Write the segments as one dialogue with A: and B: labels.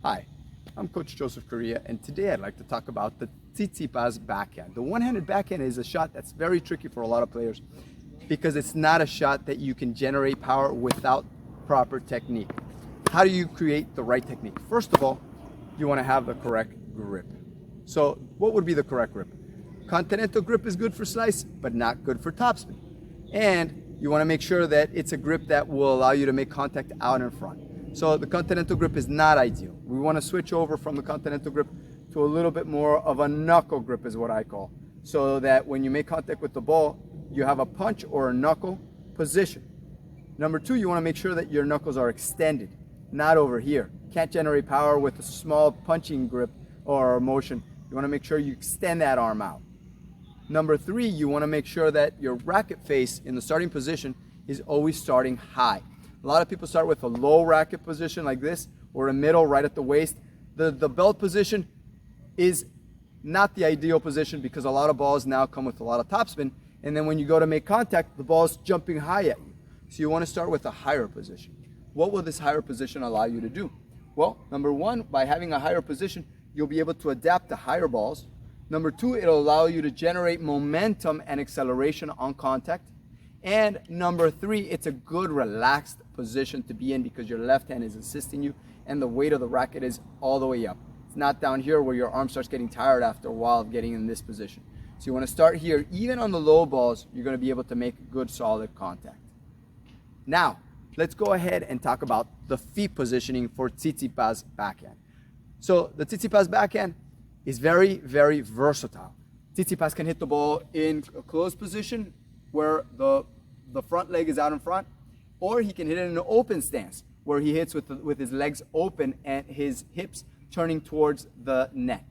A: Hi, I'm Coach Joseph Correa, and today I'd like to talk about the Tsitsipas backhand. The one-handed backhand is a shot that's very tricky for a lot of players because it's not a shot that you can generate power without proper technique. How do you create the right technique? First of all, you want to have the correct grip. So what would be the correct grip? Continental grip is good for slice, but not good for topspin. And you want to make sure that it's a grip that will allow you to make contact out in front. So the continental grip is not ideal. We want to switch over from the continental grip to a little bit more of a knuckle grip is what I call. So that when you make contact with the ball, you have a punch or a knuckle position. Number two, you want to make sure that your knuckles are extended, not over here. Can't generate power with a small punching grip or motion. You want to make sure you extend that arm out. Number three, you want to make sure that your racket face in the starting position is always starting high. A lot of people start with a low racket position like this, or a middle right at the waist. The belt position is not the ideal position because a lot of balls now come with a lot of topspin, and then when you go to make contact, the ball's jumping high at you. So you want to start with a higher position. What will this higher position allow you to do? Well, number one, by having a higher position, you'll be able to adapt to higher balls. Number two, it'll allow you to generate momentum and acceleration on contact. And number three, it's a good relaxed position to be in because your left hand is assisting you and the weight of the racket is all the way up. It's not down here where your arm starts getting tired after a while of getting in this position. So you want to start here. Even on the low balls, you're going to be able to make good solid contact. Now, let's go ahead and talk about the feet positioning for Tsitsipas backhand. So the Tsitsipas backhand is very, very versatile. Tsitsipas can hit the ball in a closed position where the front leg is out in front, or he can hit it in an open stance where he hits with his legs open and his hips turning towards the net.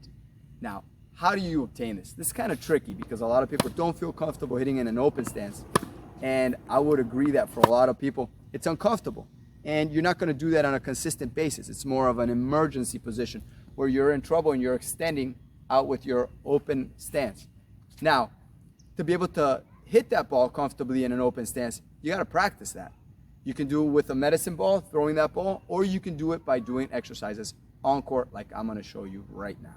A: Now, how do you obtain this? This is kind of tricky because a lot of people don't feel comfortable hitting in an open stance. And I would agree that for a lot of people, it's uncomfortable. And you're not going to do that on a consistent basis. It's more of an emergency position where you're in trouble and you're extending out with your open stance. Now, to be able to hit that ball comfortably in an open stance, you got to practice that. You can do it with a medicine ball, throwing that ball, or you can do it by doing exercises on court like I'm going to show you right now.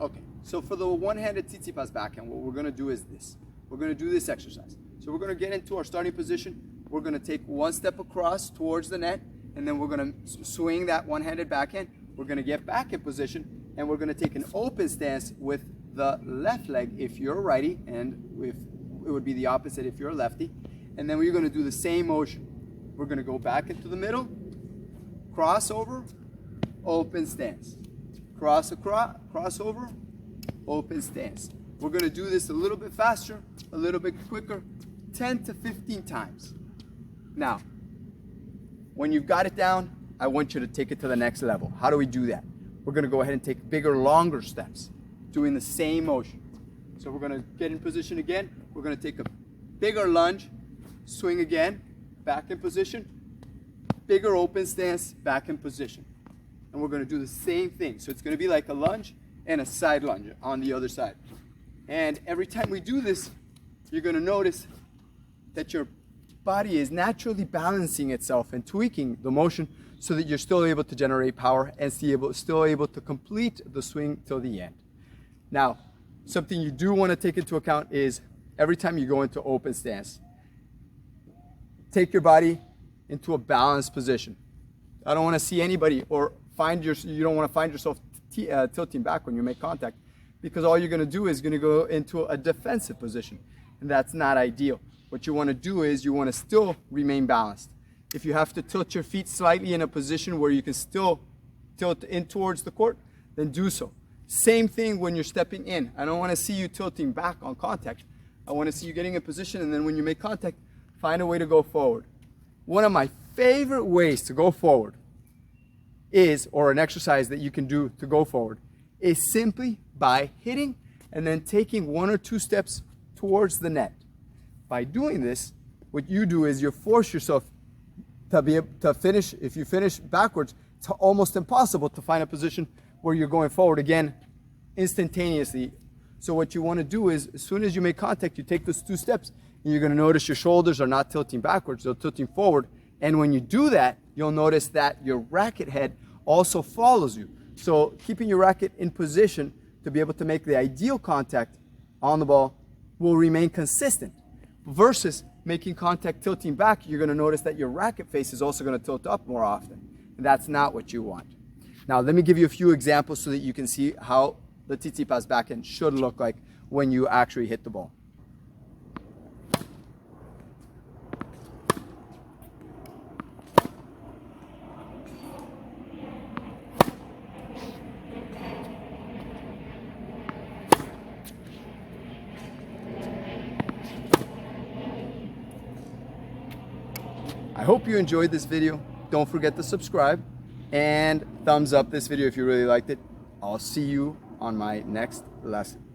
A: Okay, so for the one-handed Tsitsipas backhand, what we're going to do is this. We're going to do this exercise. So we're going to get into our starting position. We're going to take one step across towards the net, and then we're going to swing that one-handed backhand. We're going to get back in position, and we're going to take an open stance with the left leg if you're a righty, and if it would be the opposite if you're a lefty. And then we're going to do the same motion. We're going to go back into the middle, crossover, open stance. Crossover, open stance. We're going to do this a little bit faster, a little bit quicker, 10 to 15 times. Now, when you've got it down, I want you to take it to the next level. How do we do that? We're going to go ahead and take bigger, longer steps, doing the same motion. So we're going to get in position again. We're going to take a bigger lunge, swing again, back in position, bigger open stance, back in position. And we're going to do the same thing. So it's going to be like a lunge and a side lunge on the other side. And every time we do this, you're going to notice that your body is naturally balancing itself and tweaking the motion so that you're still able to generate power and still able to complete the swing till the end. Now, something you do want to take into account is every time you go into open stance, take your body into a balanced position. I don't want to see anybody or you don't want to find yourself tilting back when you make contact, because all you're going to do is going to go into a defensive position, and that's not ideal. What you want to do is you want to still remain balanced. If you have to tilt your feet slightly in a position where you can still tilt in towards the court, then do so. Same thing when you're stepping in. I don't want to see you tilting back on contact. I want to see you getting in position, and then when you make contact, find a way to go forward. One of my favorite ways to go forward is, or an exercise that you can do to go forward, is simply by hitting and then taking one or two steps towards the net. By doing this, what you do is you force yourself to be able to finish. If you finish backwards, it's almost impossible to find a position where you're going forward again instantaneously. So what you want to do is, as soon as you make contact, you take those two steps, and you're going to notice your shoulders are not tilting backwards, they're tilting forward. And when you do that, you'll notice that your racket head also follows you. So keeping your racket in position to be able to make the ideal contact on the ball will remain consistent. Versus making contact tilting back, you're going to notice that your racket face is also going to tilt up more often. And that's not what you want. Now, let me give you a few examples so that you can see how the Tsitsipas backhand should look like when you actually hit the ball. I hope you enjoyed this video. Don't forget to subscribe and thumbs up this video if you really liked it. I'll see you on my next lesson.